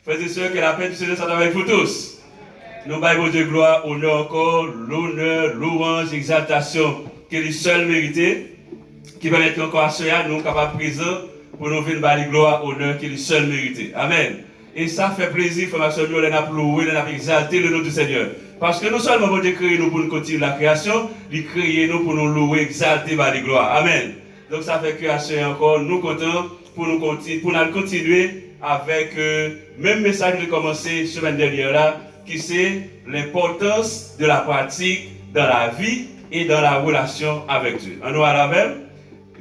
Frères et sœurs, que la paix du Seigneur soit avec vous tous. Nous baillons Dieu gloire, honneur encore, l'honneur, louange, exaltation, que les seuls mérités, qui va être encore à ceux-là, nous capables présents pour nous venir bailler gloire, honneur, que les seuls mérités. Amen. Et ça fait plaisir, frère Maxime, nous avons loué, nous avons exalté le nom du Seigneur. Parce que non seulement Dieu créé nous pour nous continuer la création, il crée nous pour nous louer, exalter, bailler gloire. Amen. Donc ça fait que à ceux encore, nous comptons pour nous continuer avec même message que j'ai commencé semaine dernière là, qui c'est l'importance de la pratique dans la vie et dans la relation avec Dieu. On nous a la même.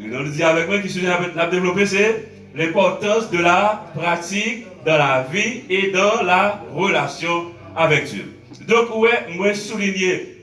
On nous dit avec moi qui sujet à développer, c'est l'importance de la pratique dans la vie et dans la relation avec Dieu. Donc, ouais, moi souligner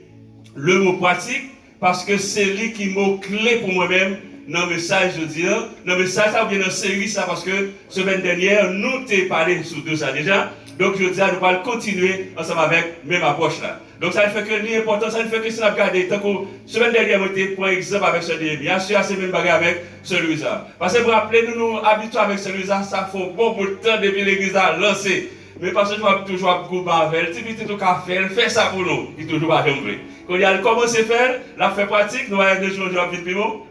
le mot pratique parce que c'est lui qui est mot clé pour moi-même dans le message, je dis, dans le message, ça ou bien dans la série, ça, parce que semaine dernière, nous t'ai parlé sur de ça déjà. Donc, je dis, nous allons continuer ensemble avec même approche là. Donc, ça ne fait que l'important, ça ne fait que si on a regardé, tant que semaine dernière, on pour exemple avec celui-là, bien sûr, c'est même bagarre avec celui-là. Parce que vous rappelez, nous habitués avec celui-là, ça fait bon bout de temps depuis l'église a lancé. Mais parce que je vois toujours groupe avec elle, tu tout qu'à faire, fait ça pour nous, il toujours pas jamais. Quand il a commencé à faire, la fait pratique, nous avons des jours de vie primo.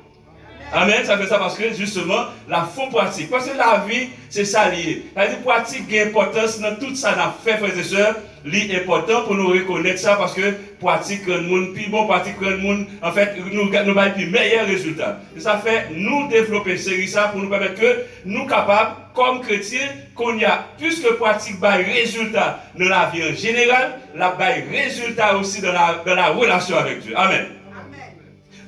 Amen, ça fait ça parce que justement, la faux pratique. Parce que la vie, c'est ça lié. La pratique a une importance dans tout ça, n'a fait, frères et sœurs, c'est important pour nous reconnaître ça parce que pratique le monde, puis bon, pratique le monde, en fait, nous avons les meilleurs résultats. Et ça fait nous développer série ça pour nous permettre que nous capables, comme chrétiens, qu'on y a plus que pratique by résultat dans la vie en général, la by résultat aussi dans la relation avec Dieu. Amen.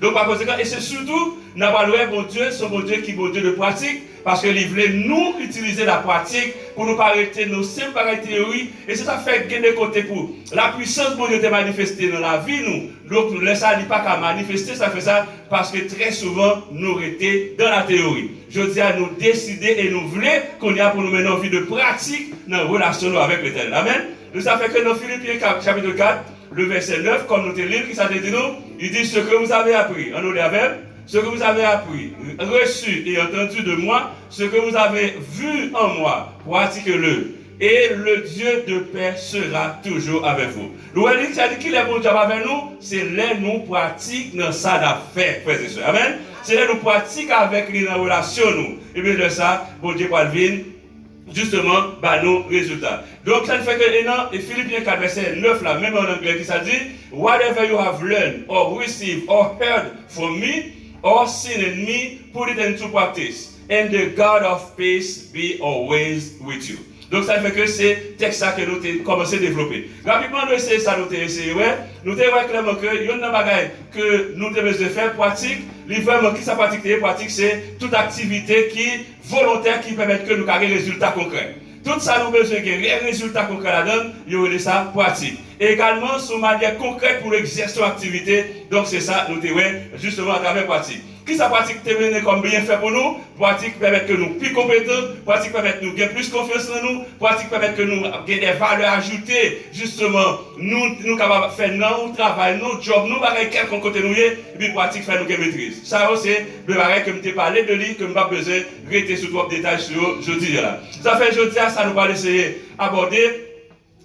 Donc, par conséquent, et c'est surtout, nous avons bon Dieu, son bon Dieu qui est bon Dieu de pratique, parce qu'il voulait nous utiliser la pratique pour nous arrêter nos simples théories, et c'est ça fait gagner côté pour la puissance de Dieu de manifester dans la vie, nous. Donc, nous laissons pas qu'à manifester, ça fait ça, parce que très souvent, nous étions dans la théorie. Je dis à nous décider et nous voulons qu'on y a pour nous mener en vie de pratique dans la relation avec l'Éternel. Amen. Donc, ça fait que dans Philippiens chapitre 4, le verset 9, comme nous te lisons, qui ça dit nous, il dit ce que vous avez appris. On nous dit avec, ce que vous avez appris, reçu et entendu de moi, ce que vous avez vu en moi, pratiquez-le. Et le Dieu de paix sera toujours avec vous. Nous avons dit qu'il est bon Dieu avec nous, c'est là nous pratiquons dans ça d'affaires, frères et sœurs. Amen. C'est là nous pratiquons avec les relations nous. Et bien de ça, bon Dieu va venir justement, nos résultats. Donc, ça fait que dans Philippiens 4, verset 9, là, même en anglais, qui ça dit, whatever you have learned, or received, or heard from me, or seen in me, put it into practice. And the God of peace be always with you. Donc, ça fait que c'est texte ça que nous avons commencé à développer. Rapidement, nous essayons ça, nous avons essayé, ouais. Nous avons clairement que, il y a une bagaille que nous devons faire pratique. Vraiment, qui ça pratique, c'est toute activité qui volontaire qui permet que nous ayons des résultats concrets. Tout ça, nous avons besoin de des résultats concrets là-dedans, il y aurait ça pratique. Et également, sur manière concrète pour l'exercer l'activité, donc c'est ça, nous devons justement à travers pratique. Qui ça pratique terminer comme bien fait pour nous? Pratique permet que nous plus compétents, pratique permet que nous ayons plus confiance en nous, pratique permet que nous ayons des valeurs ajoutées, justement, nous capables de faire notre travail, notre job, nous bagaille quelqu'un côté nous, et puis pratique faire nous maîtrise. Ça c'est le bagaille que je t'ai parlé de lui, que je n'ai pas besoin de rester sur trois détails sur jeudi là. Ça fait jeudi, ça nous va essayer d'aborder.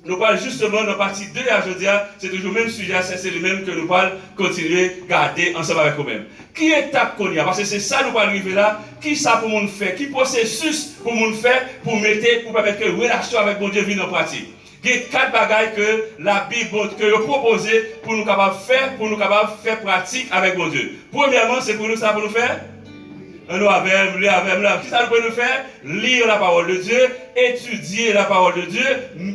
Nous parlons justement dans la partie 2 à jeudi, c'est toujours le même sujet, c'est le même que nous parlons continuer à garder ensemble avec nous-mêmes. Qui étape qu'on y a? Parce que c'est ça nous parlons arriver là. Qui ça pour nous faire? Qui processus pour nous faire pour permettre que la relation avec mon Dieu vienne en pratique? Il y a 4 bagailles que la Bible que propose pour nous capables de faire pratique avec mon Dieu. Premièrement, c'est pour nous ça pour nous faire. Nous avons, qui ça nous peut nous faire? Lire la parole de Dieu, étudier la parole de Dieu,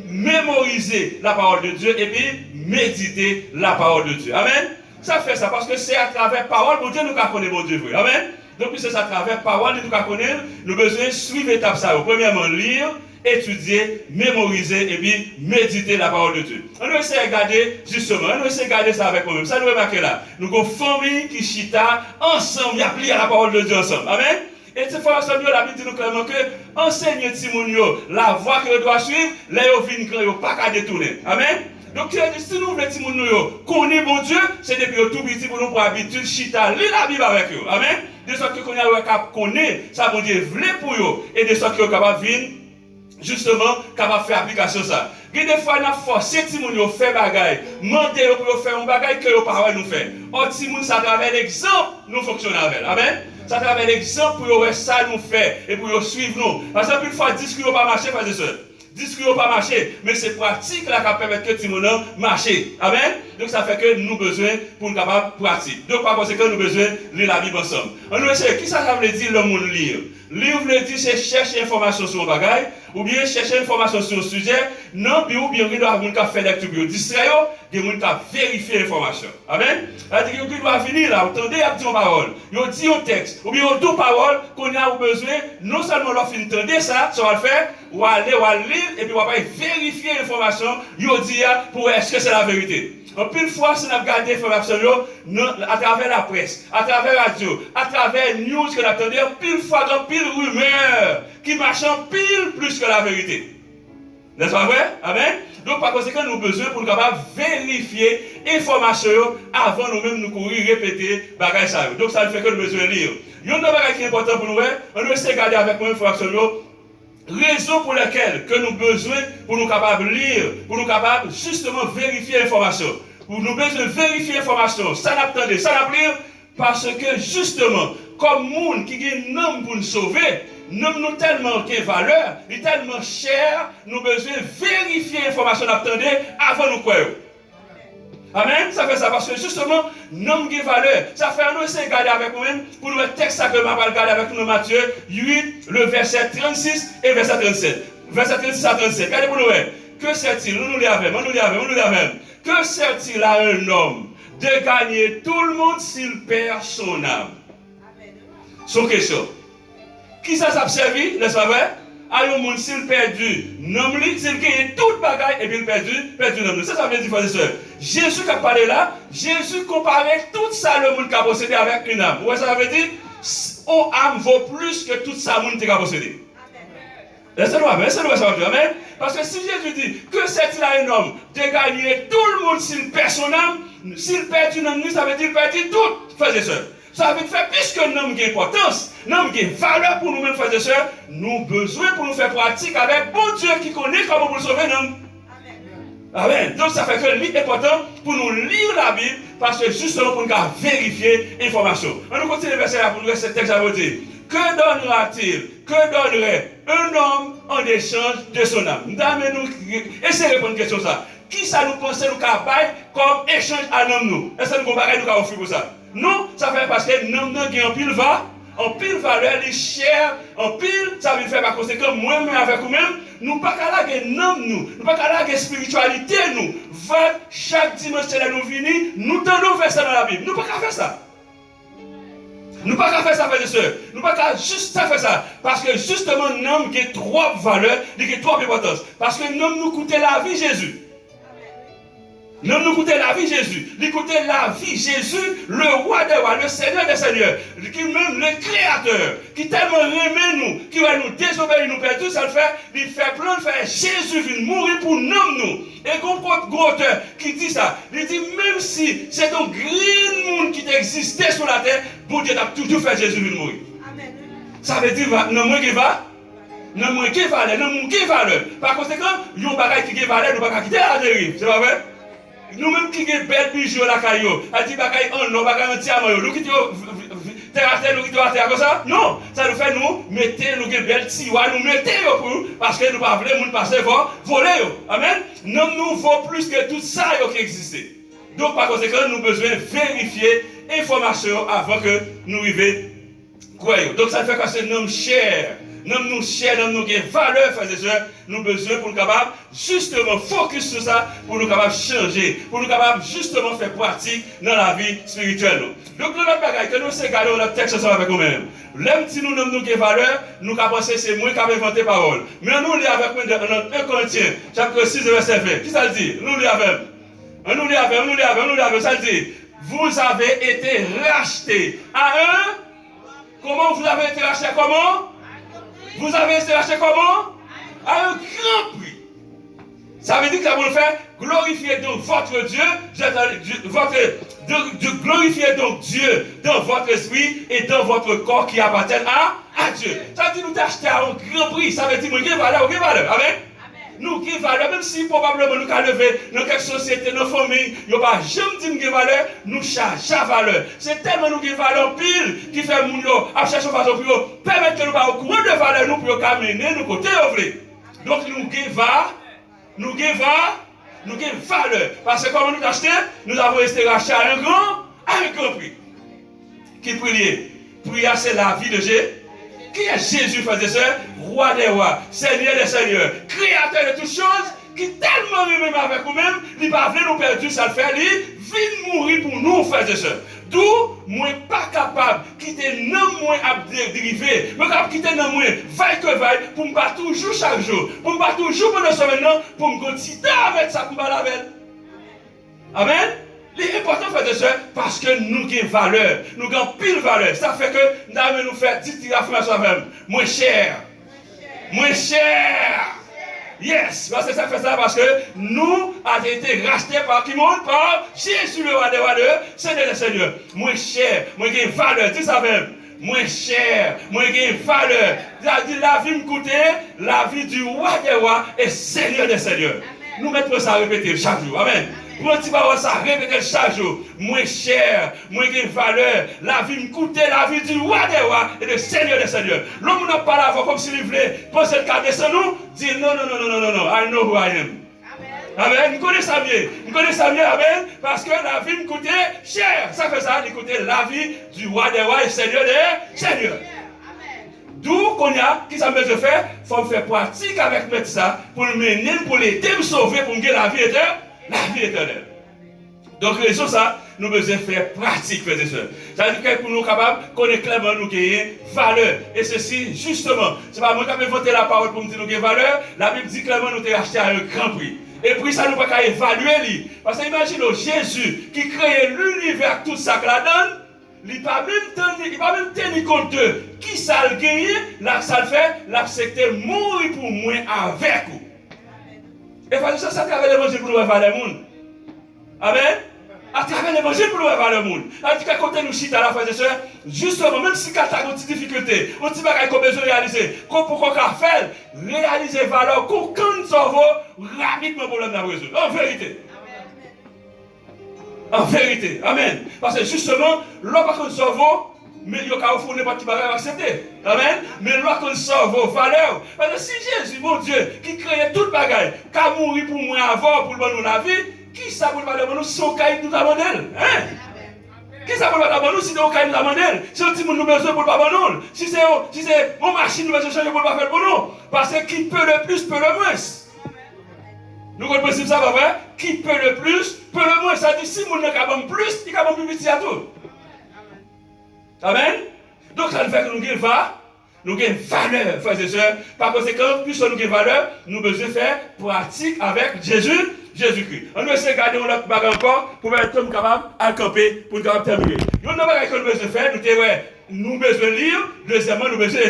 mémoriser la parole de Dieu et puis méditer la parole de Dieu. Amen. Ça fait ça parce que c'est à travers parole, mon Dieu, nous connaissons mon Dieu. Amen. Donc, c'est à travers parole, nous connaissons, nous avons besoin de suivre l'étape ça. Premièrement, lire, étudier, mémoriser et puis méditer la parole de Dieu. On va essayer de regarder, justement, on va essayer de regarder ça avec nous-mêmes. Ça nous remarquer là. Nous avons une famille qui chita ensemble, il applique la parole de Dieu ensemble. Amen. Et cette fois, la Bible dit nous clairement que enseigne Timounio la voie que doit suivre, là, il ne pas qu'à détourner. Amen. Donc, si nous voulons Timounio connaître mon Dieu, c'est depuis tout petit pour nous pour habitude chita, lire la Bible avec eux. Amen. De sorte que qu'on a capable connaître, ça bon Dieu voulait pour eux, et de sorte que capable venir justement, capable de faire application ça. Et des fois, on a forcé les gens à faire des choses, demander pour faire un bagage que les parents nous font. Or, les gens, ça travers l'exemple, nous fonctionnons avec. Amen. Ça travers l'exemple pour que ça nous fait et pour suivre nous. Parce que une fois, 10 kilos pas marcher, frères et sœurs. 10 kilos pas marcher, mais c'est pratique là qui permet que les gens marchent. Amen. Donc ça fait que nous avons besoin pour nous capables de pratiquer. Donc par conséquent, nous avons besoin de lire la Bible ensemble. On nous essaie, qui ça veut dire le monde lire? Lire veut dire c'est chercher information sur un bagage, ou bien chercher information sur un sujet, non, ou bien il doit avoir faire lecture, il distrait, il doit vérifier l'information. Amen. C'est-à-dire qu'il doit venir là, attendez, il y a une parole, il dit un texte, ou bien il y a deux paroles qu'on a besoin, non seulement leur fin entendre ça, ça va le faire, ou aller lire, et puis on va vérifier l'information, il dit pour est-ce que c'est la vérité. En pile fois, si on a regardé l'information à travers la presse, à travers la radio, à travers les news que l'on attendait, pile fois, pile rumeur qui marche en pile plus que la vérité. N'est-ce pas vrai? Amen? Donc, par conséquent, nous avons besoin pour nous capables de vérifier l'information avant nous-mêmes nous courir, répéter, bagaille ça. Donc, ça fait que nous avons besoin de lire. Il y a un bagage qui est important pour nous, on doit essayer de regarder avec nous l'information. Raison pour laquelle que nous avons besoin pour nous capables de lire, pour nous capables justement vérifier l'information. Pour nous besoin de vérifier l'information, ça n'attendait, ça n'a lire, parce que justement, comme monde qui a un nom pour nous sauver, nous tellement de valeur, il est tellement cher, nous avons besoin de vérifier l'information d'attendait avant nous croire. Amen. Ça fait ça parce que justement, nom qui valeur. Ça fait nous essayer de regarder avec nous-mêmes pour nous mettre texte que je vais regarder avec nous Matthieu 8, le verset 36 et verset 37. Verset 36 à 37. Regardez pour nous. Que sert-il? Nous l'avons. Que sert-il à un homme de gagner tout le monde s'il perd son âme? Son question. Qui ça s'est servi, n'est-ce pas vrai? À un monde s'il perdu, non, s'il gagne toute bagaille et puis il perdu non. Ça veut dire, frères et sœurs. Jésus qui a parlé là, Jésus comparait tout ça le monde qui a possédé avec une âme. Ouais, ça veut dire, une âme vaut plus que tout ça le monde qui a possédé. Laissez-nous, amen. Parce que si Jésus dit que c'est-il à un homme de gagner tout le monde s'il perd son âme, s'il perd une âme, ça veut dire perdre tout, frères et sœurs. Ça veut dire, puisque l'homme a importance, l'homme a valeur pour nous-mêmes, frères et sœurs, nous avons besoin pour nous faire pratique avec bon Dieu qui connaît comment pour le sauver l'homme. Amen. Donc ça fait que c'est important pour nous lire la Bible, parce que justement pour nous vérifier l'information. On nous continue le verset là pour nous ce texte à vous dire. Que donnera-t-il, que donnerait un homme en échange de son âme? Nous essayez de répondre à une question ça. Qui ça nous pense nous capables comme échange à l'homme? Est-ce que nous comparons nous offrir pour ça? Non, ça fait parce que l'homme qui en pile va, en pile valeur, les chers, en pile, ça veut faire par conséquent, moi-même avec vous-même, nous ne pouvons pas laguer l'homme, nous ne pouvons pas laguer la spiritualité, nous. Chaque dimanche, nous venons, nous tendons faire ça dans la Bible. Nous ne pouvons pas faire ça. Nous ne pouvons pas faire ça, frères et sœurs. Nous ne pouvons pas juste faire ça. Parce que justement, l'homme qui a trop de valeur, qui a trop d'importance. Parce que l'homme nous coûtait la vie, Jésus. L'homme nous coûtait la vie, Jésus. Il coûtait la vie, Jésus, le roi des rois, le Seigneur des seigneurs, qui même le créateur, qui tellement aimait nous, qui va nous désobéir, nous perdre, ça le fait, il fait plein de faire. Jésus vient mourir pour nous. Et gros auteur qui dit ça, il dit même si c'est un grand monde qui existait sur la terre, bon Dieu a toujours fait Jésus venir mourir. Amen. Ça veut dire, non, moi qui va. Non, moi qui valeur, non, moi qui valeur. Par conséquent, il y a un bagage qui valeur, nous ne pouvons pas quitter la dérive. C'est pas vrai? Nous-mêmes qui avons belle bijoux la caillou, elle dit bagaille en non, bagaille en diamant, nous qui terre à terre, nous qui à terre comme ça. Non, ça nous fait nous mettre nous qui belle tiwa, nous mettez pour parce que nous pas voulons nous passer voler. Amen. Non, nous vaut plus que tout ça qui existe. Donc par conséquent, nous avons besoin de vérifier l'information avant que nous arrivions croyons. Donc ça fait que c'est un homme cher. Nous cher, nous qui valeur, frères et sœurs, nous besoin pour nous capables justement focus sur ça, pour nous capables changer, pour nous capables justement faire pratique dans la vie spirituelle. Donc nous notre bagaille que nous c'est garder notre texte ensemble avec nous-mêmes. L'homme si nous nommons nous qui valeur, nous capable penser c'est moi qui ai inventé parole. Mais nous lit avec nous dans 1 Corinthiens, chapitre 6 verset 20. Qui ça le dit? Nous lit avec. Ça le dit. Vous avez été rachetés à un. Comment vous avez été rachetés? Comment? Vous avez été racheté comment? À un grand prix. Ça veut dire que ça va nous faire glorifier donc votre Dieu, glorifier donc Dieu dans votre esprit et dans votre corps qui appartiennent à à Dieu. Ça veut dire nous t'acheter à un grand prix. Ça veut dire nous avons valeur, Amen. Nous avons valeur, même si probablement nous avons levé dans quelques sociétés, dans nos familles, nous n'avons pas jamais dit que nous avons valeur, nous cherchons la valeur. C'est tellement nous avons valeur pile qui fait nous chercher une façon pour permettre que nous avons au courant de valeur nous pour amener nous côté où. Donc nous avons valeur. Parce que comme nous achetons, nous avons resté racheter à un grand prix. Qui prie? Prière, c'est la vie de Jésus. Qui est Jésus, frères et sœurs? Roi des rois, Seigneur des seigneurs, créateur de toutes choses, qui tellement même avec nous-mêmes, il ne va pas nous perdre, ça le fait, il vient mourir pour nous, frères et sœurs. D'où, moi, pas capable de quitter non moins à dériver, mais capable de quitter non moins, vaille que vaille, pour me battre toujours chaque jour, pour me battre toujours pendant ce maintenant, pour me continuer avec ça, pour me battre avec. Amen. C'est important, frères et sœurs, parce que nous avons valeur, nous avons pile valeur. Ça fait que nous avons nous faire dire l'affirmation même. Moins cher. Moins cher. Yes, parce que ça fait ça parce que nous avons été rachetés par qui monde? Par Jésus le roi des rois, Seigneur des seigneurs. Moins cher, moins gain valeur, dis ça même. Moins cher, moins gain valeur. La vie me coûte, la vie du roi des rois et Seigneur des seigneurs. Nous mettons ça à répéter chaque jour. Amen. Pour un petit peu ça, répéter chaque jour. Moins cher, moins gain valeur. La vie me coûte, la vie du roi des rois et du Seigneur des seigneurs. L'homme n'a pas la voix comme s'il voulait penser le cas de nous. Dit non, I know who I am. Amen. Nous connaissons ça mieux. Nous connaissons ça mieux, amen. Parce que la vie me coûtait cher. Ça fait ça, il coûtait la vie du roi des rois et Seigneur des seigneurs. D'où qu'on a, qui ça me besoin de faire? Il faut me faire pratique avec mettre ça pour me mener, pour l'aider, me sauver, pour me gagner la vie éternelle. La vie éternelle. Donc, raison ça, nous avons besoin de faire pratique, frères et sœurs. Ça veut dire que pour nous capables, connaître clairement nous gagner valeur. Et ceci, justement, c'est pas moi qui ai inventé la parole pour me dire nous gagner valeur. La Bible dit clairement nous avons acheté à un grand prix. Et puis ça, nous ne pouvons pas évaluer. Parce que imaginez Jésus qui crée l'univers, tout ça que la donne. Il ne va même tenir compte de qui ça le gagne, là ça le fait, l'accepter mourir pour moi avec vous. Et ça, ça travers l'évangile pour nous voir le monde. Amen. À travers l'évangile pour nous voir le monde. C'est-à-dire qu'à côté nous chita la frère et sœurs, justement, même si Kata a une petite difficulté, on dit qu'on a besoin de réaliser, qu'on peut faire, réaliser valeur, qu'on nous sauve rapidement pour le résoudre. En vérité. En vérité, amen. Parce que justement, lorsqu'on sauve, mais il y a n'importe qui va accepter. Amen. Mais lorsqu'on sauve valeur, parce que si Jésus, mon Dieu, qui crée toute bagaille, qui a mouru pour moi avant, pour nous la vie, qui ça pour nous si on caille nous abandonner? Hein? Qui ça pour nous si on caille nous abandonner? Si on dit nous besoin pour nous, si c'est mon machine nous besoin changer pour pas faire pour nous, parce que qui peut le plus peut le moins. Nous comprenons ça, pas vrai? Qui peut le plus, peut le moins. Ça dit, si mon n'est capable plus, il est capable plus petit à tout. Amen? Donc, ça nous fait que nous gagnons valeur, frères et sœurs. Par conséquent, plus nous gagnons valeur, nous avons besoin de faire pratique avec Jésus-Christ. On va essayer de garder notre bagage encore pour être capable de camper, pour nous terminer. Nous avons besoin de faire, nous avons besoin de lire, deuxièmement, nous avons besoin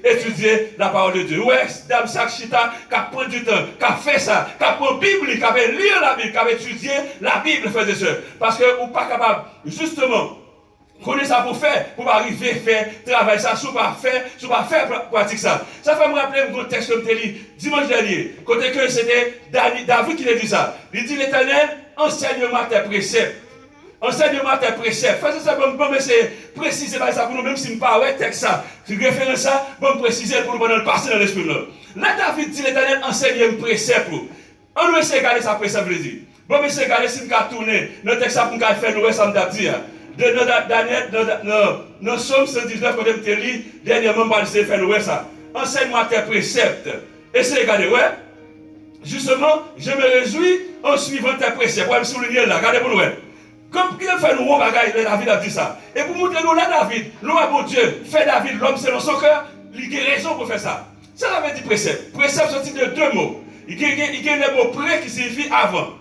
d'étudier la parole de Dieu. Ouais, dame Sakshita, qui prend du temps, qui fait ça, qui prend la Bible, qui va lire la Bible, qui va étudier la Bible, frères et sœurs. Parce que vous n'êtes pas capable, justement, connaître ça pour faire, pour arriver à faire, travailler ça, si vous ne pas faire pratique ça. Ça fait me rappeler un texte que je lu dimanche dernier, côté que c'était David qui a dit ça. Il dit l'Éternel, enseigne-moi tes préceptes. Enseignement tes préceptes. Faites ça, bon, c'est préciser ça pour nous, même si je ne parle pas de texte ça. Si je réfère ça, bon, préciser pour nous pendant le passer dans l'esprit. Là, David dit l'Éternel enseigne un précepte. On va essayer de garder sa précepte, je dis. Bon, mais c'est garder si je vais tourner dans le texte pour nous faire nous, ça me dit. Dans Somme 119, quand je lis, dernièrement, je vais faire nous ça. Enseigne-moi tes préceptes. Essayez de garder, ouais. Justement, je me réjouis en suivant tes préceptes. On va me souligner là, regardez pour nous, ouais. Comme qui fait nous, David a dit ça. Et pour montrer nous là, David, nous, bon Dieu, fait David, l'homme selon son cœur, il a raison pour faire ça. Ça veut dire précepte. Précepte sorti de deux mots. Il y a le mot prêt qui signifie avant.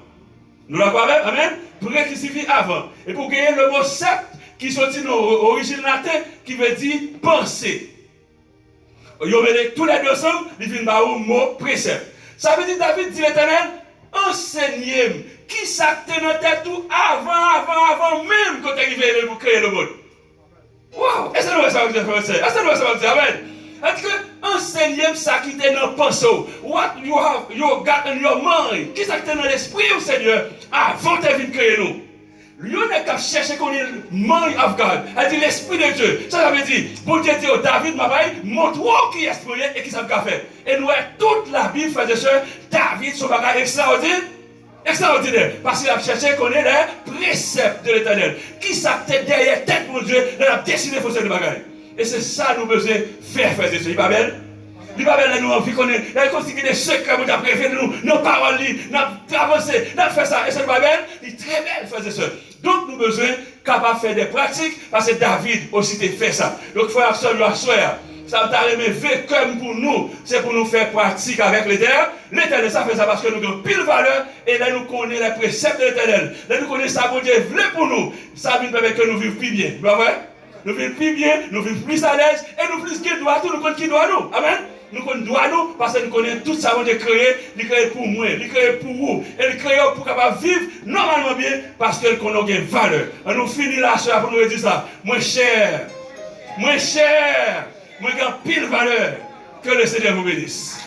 Nous l'avons vu, amen? Prêt qui signifie avant. Et pour gagner le mot sept qui sorti de l'origine latine, qui veut dire penser. Tous les deux ensemble, ils viennent par le mot précepte. Ça veut dire David dit l'Éternel, enseignez-moi. Qui s'acte dans tête tout avant même quand il arrive pour créer le monde. Wow! Est-ce que nous ça veut dire, frère? Est-ce que nous ça veut dire? Amen. Est-ce que enseignez ça qui est dans le pensée? What you got in your mind? Qui ça qui est dans l'esprit, Seigneur, avant de venir créer nous? L'on est qu'à chercher qu'on est mind of God. Elle dit l'esprit de Dieu. Ça veut dire, bon Dieu dit, David, ma baille, montre-moi qui est esprit et qui ça va faire. Et nous, toute la Bible, frères et sœurs, David, son bagage extraordinaire. Extraordinaire. Parce qu'il a cherché qu'on ait les préceptes de l'éternel. Qui ça tête derrière tête, mon Dieu, il a décidé de faire ce bagage. Et c'est ça nous besoin faire, frères et sœurs. Il va bien? Il va bien nous envie qu'on ait, il constitue des secrets, nous avons préféré nos paroles, nous avons avancé, nous avons fait ça. Et c'est pas bien? Il est très belle, frères et sœurs. Donc nous avons besoin capable de faire des pratiques, parce que David aussi a fait ça. Donc frères et sœurs, nous assoyons. Ça t'a remis comme pour nous, c'est pour nous faire pratique avec l'éternel. L'éternel, ça fait ça parce que nous avons pile valeur et là nous connaissons les préceptes de l'éternel. Là nous connaissons ça, bon Dieu voulait pour nous. Ça nous permet que nous vivions plus bien. Vous voyez? Nous vivons plus bien, nous vivons plus à l'aise et nous plus qui doit tout, nous connaissons qui doit nous. Amen. Nous connaissons doit nous parce que nous connaissons tout ça, bon Dieu créé, il créé pour moi, il créé pour vous, et il créé pour capable vivre normalement bien parce que nous connaissons une valeur. Et nous finissons là, soeur, pour nous dire ça. Moins cher, moi, j'ai pile valeur. Que le Seigneur vous bénisse.